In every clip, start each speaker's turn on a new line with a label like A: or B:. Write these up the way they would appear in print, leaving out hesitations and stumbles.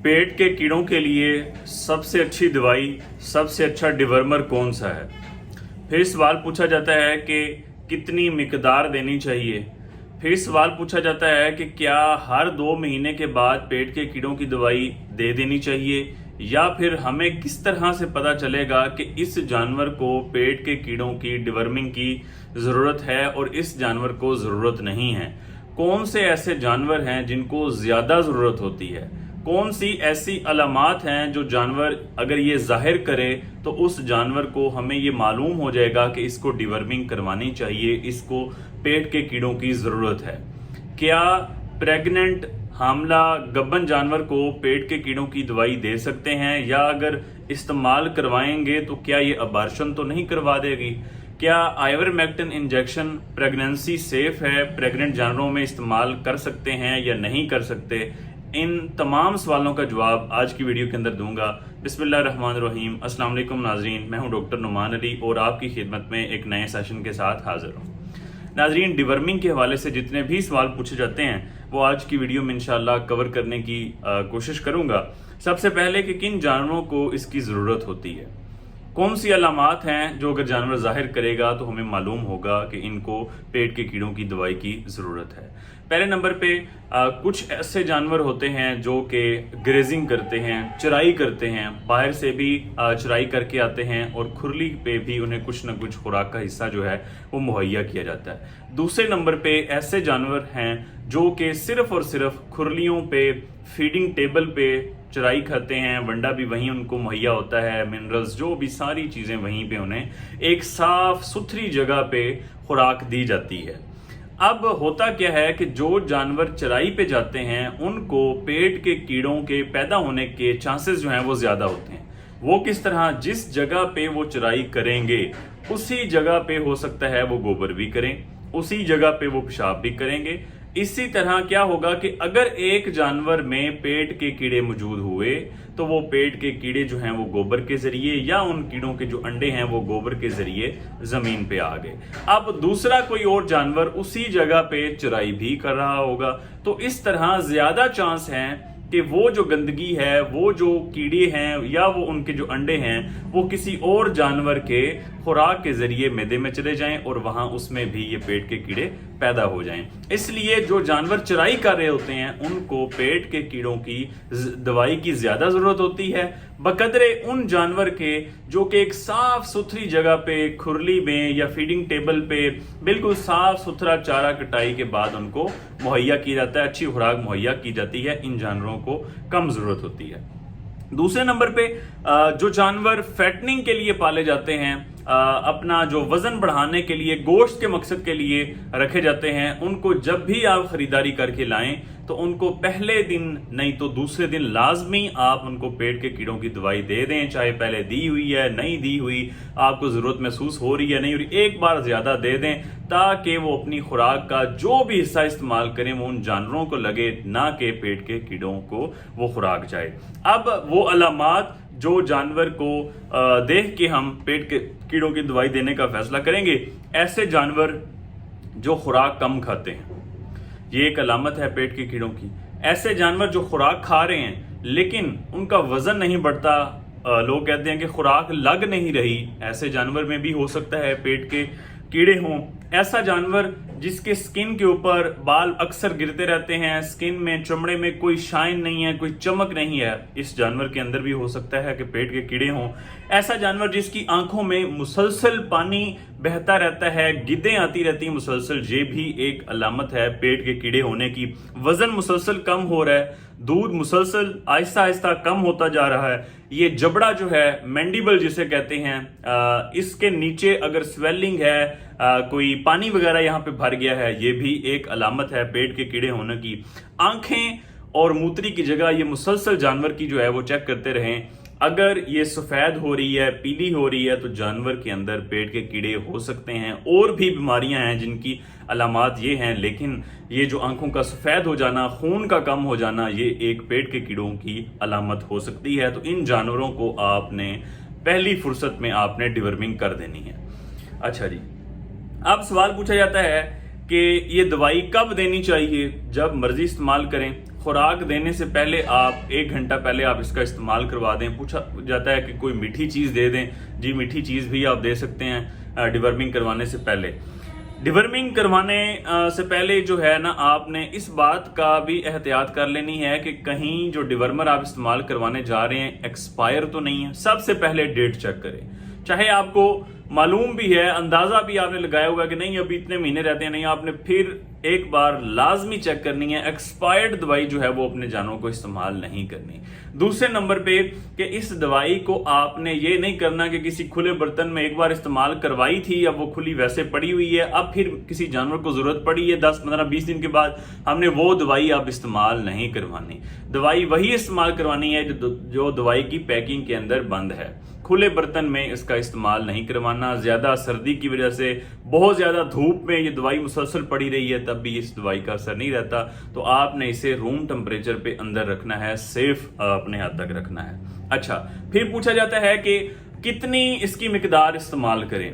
A: पेट के कीड़ों के लिए सबसे अच्छी दवाई, सबसे अच्छा डिवर्मर कौन सा है। फिर सवाल पूछा जाता है कि कितनी मिकदार देनी चाहिए। फिर सवाल पूछा जाता है कि क्या हर 2 महीने के बाद पेट के कीड़ों की दवाई दे देनी चाहिए, या फिर हमें किस तरह से पता चलेगा कि इस जानवर को पेट के कीड़ों की डिवर्मिंग की ज़रूरत है और इस जानवर को ज़रूरत नहीं है। कौन से ऐसे जानवर हैं जिनको ज़्यादा ज़रूरत होती है, कौन सी ऐसी अलामात हैं जो जानवर अगर ये जाहिर करे तो उस जानवर को हमें ये मालूम हो जाएगा कि इसको डिवर्मिंग करवानी चाहिए, इसको पेट के कीड़ों की ज़रूरत है। क्या प्रेग्नेंट हामला गब्बन जानवर को पेट के कीड़ों की दवाई दे सकते हैं, या अगर इस्तेमाल करवाएंगे तो क्या ये अबार्शन तो नहीं करवा देगी। क्या आइवरमेक्टिन इंजेक्शन प्रेगनेंसी सेफ है, प्रेग्नेंट जानवरों में इस्तेमाल कर सकते हैं या नहीं कर सकते। इन तमाम सवालों का जवाब आज की वीडियो के अंदर दूंगा। बिस्मिल्लाहिर्रहमानिर्रहीम। अस्सलाम वालेकुम नाजरीन, मैं हूं डॉक्टर नुमान अली और आपकी खिदमत में एक नए सेशन के साथ हाजिर हूं। नाजरीन, डिवर्मिंग के हवाले से जितने भी सवाल पूछे जाते हैं वो आज की वीडियो में इंशाल्लाह कवर करने की कोशिश करूंगा। सबसे पहले कि किन जानवरों को इसकी ज़रूरत होती है, कौन सी अलामात हैं जो अगर जानवर जाहिर करेगा तो हमें मालूम होगा कि इनको पेट के कीड़ों की दवाई की ज़रूरत है। पहले नंबर पे कुछ ऐसे जानवर होते हैं जो कि ग्रेजिंग करते हैं, चराई करते हैं, बाहर से भी चराई करके आते हैं और खुरली पे भी उन्हें कुछ न कुछ खुराक का हिस्सा जो है वो मुहैया किया जाता है। दूसरे नंबर पे ऐसे जानवर हैं जो कि सिर्फ और सिर्फ खुरलियों पे, फीडिंग टेबल पे चराई खाते हैं, वंडा भी वहीं उनको मुहैया होता है, मिनरल्स जो भी सारी चीज़ें वहीं पे उन्हें एक साफ सुथरी जगह पे खुराक दी जाती है। अब होता क्या है कि जो जानवर चराई पे जाते हैं उनको पेट के कीड़ों के पैदा होने के चांसेस जो हैं वो ज़्यादा होते हैं। वो किस तरह, जिस जगह पे वो चराई करेंगे उसी जगह पे हो सकता है वो गोबर भी करें, उसी जगह पे वो पेशाब भी करेंगे। इसी तरह क्या होगा कि अगर एक जानवर में पेट के कीड़े मौजूद हुए तो वो पेट के कीड़े जो हैं वो गोबर के जरिए या उन कीड़ों के जो अंडे हैं वो गोबर के जरिए जमीन पे आ गए। अब दूसरा कोई और जानवर उसी जगह पे चराई भी कर रहा होगा, तो इस तरह ज्यादा चांस हैं कि वो जो गंदगी है, वो जो कीड़े हैं या वो उनके जो अंडे हैं वो किसी और जानवर के खुराक के जरिए मैदे में चले जाएं और वहां उसमें भी ये पेट के कीड़े पैदा हो जाएं। इसलिए जो जानवर चराई कर रहे होते हैं उनको पेट के कीड़ों की दवाई की ज्यादा जरूरत होती है बकदरे उन जानवर के जो कि एक साफ सुथरी जगह पे, खुरली में या फीडिंग टेबल पे बिल्कुल साफ सुथरा चारा कटाई के बाद उनको मुहैया किया जाता है, अच्छी खुराक मुहैया की जाती है। इन जानवरों को कम जरूरत होती है। दूसरे नंबर पे जो जानवर फैटनिंग के लिए पाले जाते हैं, अपना जो वजन बढ़ाने के लिए, गोश्त के मकसद के लिए रखे जाते हैं, उनको जब भी आप खरीदारी करके लाएं तो उनको पहले दिन नहीं तो दूसरे दिन लाजमी आप उनको पेट के कीड़ों की दवाई दे दें। चाहे पहले दी हुई है, नहीं दी हुई, आपको जरूरत महसूस हो रही है, नहीं हो रही, एक बार ज्यादा दे दें ताकि वो अपनी खुराक का जो भी हिस्सा इस्तेमाल करें वो उन जानवरों को लगे, ना कि पेट के कीड़ों को वो खुराक जाए। अब वो अलामात जो जानवर को देख के हम पेट के कीड़ों की दवाई देने का फैसला करेंगे, ऐसे जानवर जो खुराक कम खाते हैं, ये एक अलामत है पेट के कीड़ों की। ऐसे जानवर जो खुराक खा रहे हैं लेकिन उनका वजन नहीं बढ़ता, लोग कहते हैं कि खुराक लग नहीं रही, ऐसे जानवर में भी हो सकता है पेट के कीड़े हों। ऐसा जानवर जिसके स्किन के ऊपर बाल अक्सर गिरते रहते हैं, स्किन में, चमड़े में कोई शाइन नहीं है, कोई चमक नहीं है, इस जानवर के अंदर भी हो सकता है कि पेट के कीड़े हों। ऐसा जानवर जिसकी आंखों में मुसलसल पानी बहता रहता है, गिद्दें आती रहती हैं मुसलसल, ये भी एक अलामत है पेट के कीड़े होने की। वजन मुसलसल कम हो रहा है, दूध मुसलसल आहिस्ता आहिस्ता कम होता जा रहा है, ये जबड़ा जो है, मैंडिबल जिसे कहते हैं, इसके नीचे अगर स्वेलिंग है, कोई पानी वगैरह यहाँ पे भर गया है, ये भी एक अलामत है पेट के कीड़े होने की। आंखें और मूत्री की जगह ये मुसलसल जानवर की जो है वो चेक करते रहें। अगर ये सफेद हो रही है, पीली हो रही है, तो जानवर के अंदर पेट के कीड़े हो सकते हैं। और भी बीमारियां हैं जिनकी अलामात ये हैं, लेकिन ये जो आंखों का सफेद हो जाना, खून का कम हो जाना, ये एक पेट के कीड़ों की अलामत हो सकती है। तो इन जानवरों को आपने पहली फुर्सत में आपने डिवर्मिंग कर देनी है। अच्छा जी, अब सवाल पूछा जाता है कि ये दवाई कब देनी चाहिए। जब मर्जी इस्तेमाल करें, खुराक देने से पहले आप 1 घंटा पहले आप इसका इस्तेमाल करवा दें। पूछा जाता है कि कोई मीठी चीज़ दे दें। जी, मीठी चीज़ भी आप दे सकते हैं डिवर्मिंग करवाने से पहले। डिवर्मिंग करवाने से पहले जो है ना, आपने इस बात का भी एहतियात कर लेनी है कि कहीं जो डिवर्मर आप इस्तेमाल करवाने जा रहे हैं एक्सपायर तो नहीं है। सबसे पहले डेट चेक करें। चाहे आपको मालूम भी है, अंदाजा भी आपने लगाया हुआ है कि नहीं अभी इतने महीने रहते हैं, नहीं, आपने फिर एक बार लाजमी चेक करनी है। एक्सपायर्ड दवाई जो है वो अपने जानवरों को इस्तेमाल नहीं करनी। दूसरे नंबर पे कि इस दवाई को आपने ये नहीं करना कि किसी खुले बर्तन में एक बार इस्तेमाल करवाई थी, अब वो खुली वैसे पड़ी हुई है, अब फिर किसी जानवर को जरूरत पड़ी है 10, 15, 20 दिन के बाद, हमने वो दवाई आप इस्तेमाल नहीं करवानी। दवाई वही इस्तेमाल करवानी है जो दवाई की पैकिंग के अंदर बंद है। खुले बर्तन में इसका इस्तेमाल नहीं करवाना। ज्यादा सर्दी की वजह से, बहुत ज्यादा धूप में ये दवाई मुसलसल पड़ी रही है, तब भी इस दवाई का असर नहीं रहता, तो आपने इसे रूम टेम्परेचर पे अंदर रखना है, सेफ अपने हाथ तक रखना है। अच्छा, फिर पूछा जाता है कि कितनी इसकी मिकदार इस्तेमाल करें।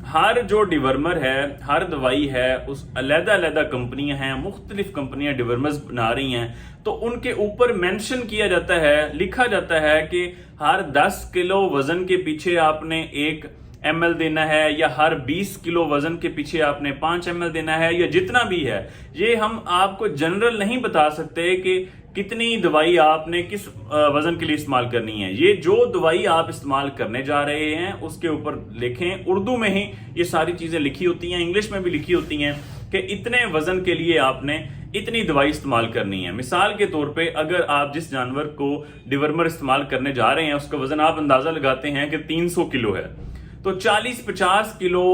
A: हर जो डिवर्मर है, हर दवाई है, उस अलग-अलग कंपनियां हैं, मुख्तलिफ कंपनियां डिवर्मर्स बना रही हैं, तो उनके ऊपर मेंशन किया जाता है, लिखा जाता है कि हर 10 किलो वजन के पीछे आपने 1 ml देना है, या हर 20 किलो वजन के पीछे आपने 5 ml देना है, या जितना भी है। ये हम आपको जनरल नहीं बता सकते कि कितनी दवाई आपने किस वजन के लिए इस्तेमाल करनी है। ये जो दवाई आप इस्तेमाल करने जा रहे हैं उसके ऊपर लिखें। उर्दू में ही ये सारी चीजें लिखी होती हैं, इंग्लिश में भी लिखी होती हैं कि इतने वजन के लिए आपने इतनी दवाई इस्तेमाल करनी है। मिसाल के तौर पे अगर आप जिस जानवर को डिवर्मर इस्तेमाल करने जा रहे हैं उसका वजन आप अंदाजा लगाते हैं कि 300 किलो है, तो 40-50 किलो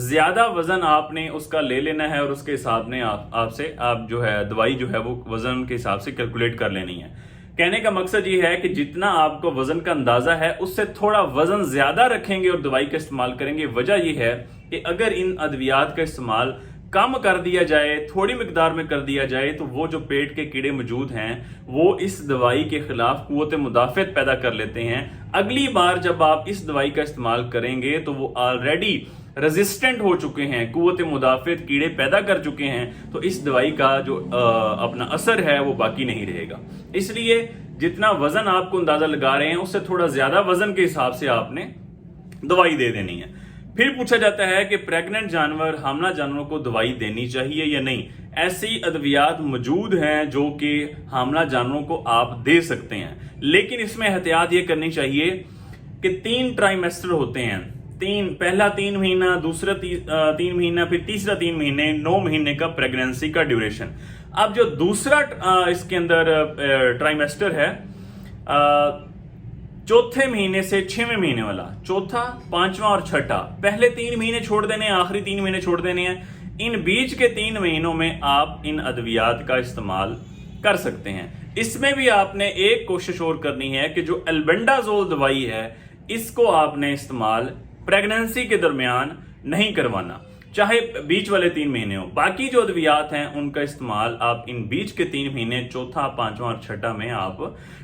A: ज्यादा वजन आपने उसका ले लेना है, और उसके हिसाब ने आप जो है दवाई जो है वो वजन के हिसाब से कैलकुलेट कर लेनी है। कहने का मकसद ये है कि जितना आपको वजन का अंदाजा है उससे थोड़ा वजन ज्यादा रखेंगे और दवाई का इस्तेमाल करेंगे। वजह यह है कि अगर इन अद्वियात का इस्तेमाल कम कर दिया जाए, थोड़ी मिकदार में कर दिया जाए, तो वो जो पेट के कीड़े मौजूद हैं वो इस दवाई के खिलाफ कुव्वत मुदाफियत पैदा कर लेते हैं। अगली बार जब आप इस दवाई का इस्तेमाल करेंगे तो वो ऑलरेडी रेजिस्टेंट हो चुके हैं, कुव्वत मुदाफियत कीड़े पैदा कर चुके हैं, तो इस दवाई का जो अपना असर है वो बाकी नहीं रहेगा। इसलिए जितना वजन आपको अंदाजा लगा रहे हैं उससे थोड़ा ज्यादा वजन के हिसाब से आपने दवाई दे देनी है। फिर पूछा जाता है कि प्रेग्नेंट जानवर, हामला जानवरों को दवाई देनी चाहिए या नहीं। ऐसी अद्वियात मौजूद हैं जो कि हामला जानवरों को आप दे सकते हैं, लेकिन इसमें एहतियात ये करनी चाहिए कि 3 ट्राइमेस्टर होते हैं। पहला 3 महीना, दूसरा 3 महीना, फिर तीसरा 3 महीने, 9 महीने का प्रेगनेंसी का ड्यूरेशन। अब जो दूसरा इसके अंदर ट्राइमेस्टर है, चौथे महीने से 6वें महीने वाला, चौथा, 5वां और 6ठा, पहले 3 महीने छोड़ देने हैं, आखिरी 3 महीने छोड़ देने हैं। इन बीच के 3 महीनों में आप इन अद्वियात का इस्तेमाल कर सकते हैं। इसमें भी आपने एक कोशिश और करनी है कि जो एल्बेंडाजोल दवाई है इसको आपने इस्तेमाल प्रेगनेंसी के दरमियान नहीं करवाना, चाहे बीच वाले 3 महीने हो। बाकी जो अद्वियात हैं उनका इस्तेमाल आप इन बीच के 3 महीने, चौथा, 5वां और 6ठा में आप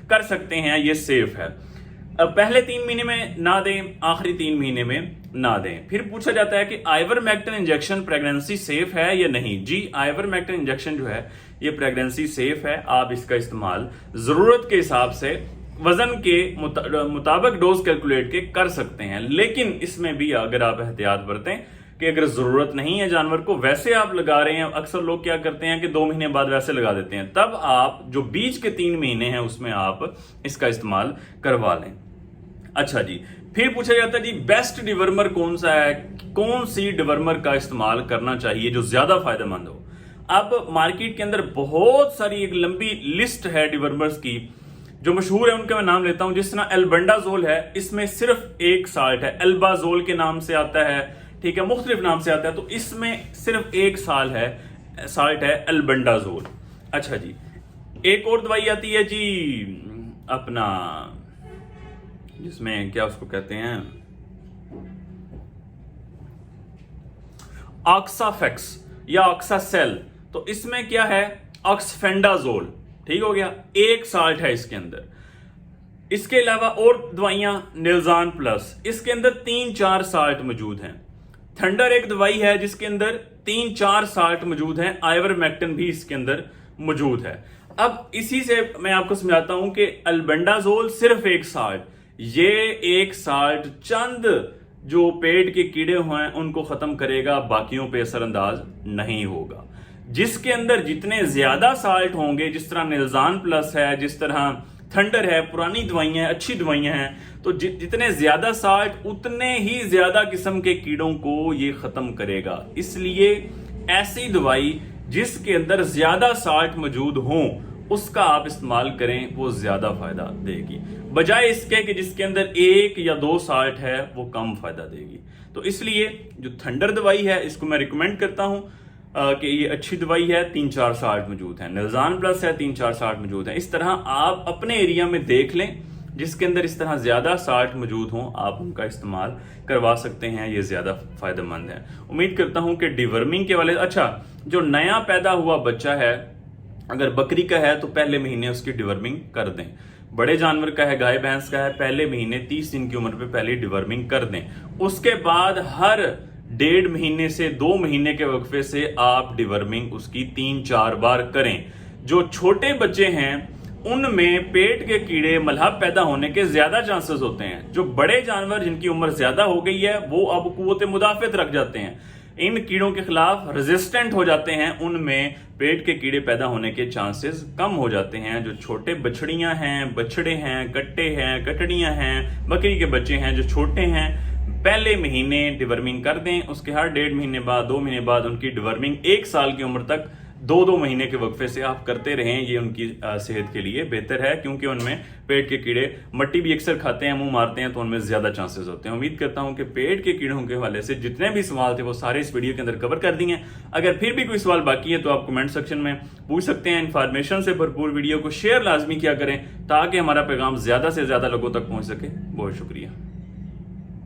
A: कर सकते हैं। ये सेफ है। पहले 3 महीने में ना दें, आखिरी 3 महीने में ना दें। फिर पूछा जाता है कि आइवरमेक्टिन इंजेक्शन प्रेगनेंसी सेफ है या नहीं। जी, आइवरमेक्टिन इंजेक्शन जो है ये प्रेगनेंसी सेफ है। आप इसका इस्तेमाल जरूरत के हिसाब से वजन के मुताबिक डोज कैलकुलेट के कर सकते हैं, लेकिन इसमें भी अगर आप एहतियात बरतें कि अगर जरूरत नहीं है जानवर को, वैसे आप लगा रहे हैं। अक्सर लोग क्या करते हैं कि 2 महीने बाद वैसे लगा देते हैं, तब आप जो बीच के 3 महीने हैं उसमें आप इसका इस्तेमाल करवा लें। अच्छा जी, फिर पूछा जाता है जी बेस्ट डिवर्मर कौन सा है, कौन सी डिवर्मर का इस्तेमाल करना चाहिए जो ज्यादा फायदेमंद हो। अब मार्केट के अंदर बहुत सारी एक लंबी लिस्ट है डिवर्मर्स की, जो मशहूर है उनका मैं नाम लेता हूं। जिस तरह एल्बेंडाजोल है, इसमें सिर्फ एक साल्ट है, एल्बाजोल के नाम से आता है, ठीक है, मुख्तलिफ नाम से आता है, तो इसमें सिर्फ एक साल्ट है एल्बेंडाजोल। अच्छा जी, एक और दवाई आती है जी अपना, जिसमें क्या उसको कहते हैं, ऑक्साफेक्स या ऑक्सासेल, तो इसमें क्या है, ऑक्सफेंडाजोल, ठीक हो गया, एक साल्ट है इसके अंदर। इसके अलावा और दवाइयां निल्जान प्लस, इसके अंदर 3-4 साल्ट मौजूद हैं। थंडर एक दवाई है जिसके अंदर 3-4 साल्ट मौजूद हैं। आइवरमेक्टिन भी इसके अंदर मौजूद है। अब इसी से मैं आपको समझाता हूं कि अल्बेंडाजोल सिर्फ एक साल्ट, ये एक साल्ट चंद जो पेट के कीड़े हैं उनको खत्म करेगा, बाकियों पे असरअंदाज नहीं होगा। जिसके अंदर जितने ज्यादा साल्ट होंगे, जिस तरह निल्जान प्लस है, जिस तरह थंडर है, पुरानी दवाइयां हैं, अच्छी दवाइयां हैं, तो जितने ज्यादा साल्ट उतने ही ज्यादा किस्म के कीड़ों को ये खत्म करेगा। इसलिए ऐसी दवाई जिसके अंदर ज्यादा साल्ट मौजूद हो उसका आप इस्तेमाल करें, वो ज्यादा फायदा देगी, बजाय इसके कि जिसके अंदर 1 या 2 साल्ट है वो कम फायदा देगी। तो इसलिए जो थंडर दवाई है इसको मैं रिकमेंड करता हूं कि ये अच्छी दवाई है, 3-4 साल्ट मौजूद है। निल्जान प्लस है, 3-4 साल्ट मौजूद है। इस तरह आप अपने एरिया में देख लें, जिसके अंदर इस तरह ज्यादा साल्ट मौजूद हों आप उनका इस्तेमाल करवा सकते हैं, ये ज्यादा फायदेमंद है। उम्मीद करता हूं कि डिवर्मिंग के वाले, अच्छा जो नया पैदा हुआ बच्चा है अगर बकरी का है तो पहले महीने उसकी डिवर्मिंग कर दें। बड़े जानवर का है, गाय भैंस का है, पहले महीने 30 दिन की उम्र पे पहले डिवर्मिंग कर दें। उसके बाद हर 1.5 महीने से 2 महीने के वक्फे से आप डिवर्मिंग उसकी 3-4 बार करें। जो छोटे बच्चे हैं उनमें पेट के कीड़े मलहब पैदा होने के ज्यादा चांसेस होते हैं। जो बड़े जानवर जिनकी उम्र ज्यादा हो गई है वो अब कुव्वत मुदाफियत रख जाते हैं, इन कीड़ों के खिलाफ रेजिस्टेंट हो जाते हैं, उनमें पेट के कीड़े पैदा होने के चांसेस कम हो जाते हैं। जो छोटे बछड़ियां हैं, बछड़े हैं, कट्टे हैं, कटड़ियां हैं, बकरी के बच्चे हैं जो छोटे हैं, पहले महीने डिवर्मिंग कर दें। उसके हर 1.5 महीने बाद, 2 महीने बाद उनकी डिवर्मिंग 1 साल की उम्र तक 2-2 महीने के वक्फे से आप करते रहें। ये उनकी सेहत के लिए बेहतर है, क्योंकि उनमें पेट के कीड़े मट्टी भी अक्सर खाते हैं, मुंह मारते हैं, तो उनमें ज्यादा चांसेस होते हैं। उम्मीद करता हूं कि पेट के कीड़ों के हवाले से जितने भी सवाल थे वो सारे इस वीडियो के अंदर कवर कर दिए। अगर फिर भी कोई सवाल बाकी है तो आप कमेंट सेक्शन में पूछ सकते हैं। इन्फॉर्मेशन से भरपूर वीडियो को शेयर लाजमी किया करें ताकि हमारा पैगाम ज्यादा से ज्यादा लोगों तक पहुंच सके। बहुत शुक्रिया।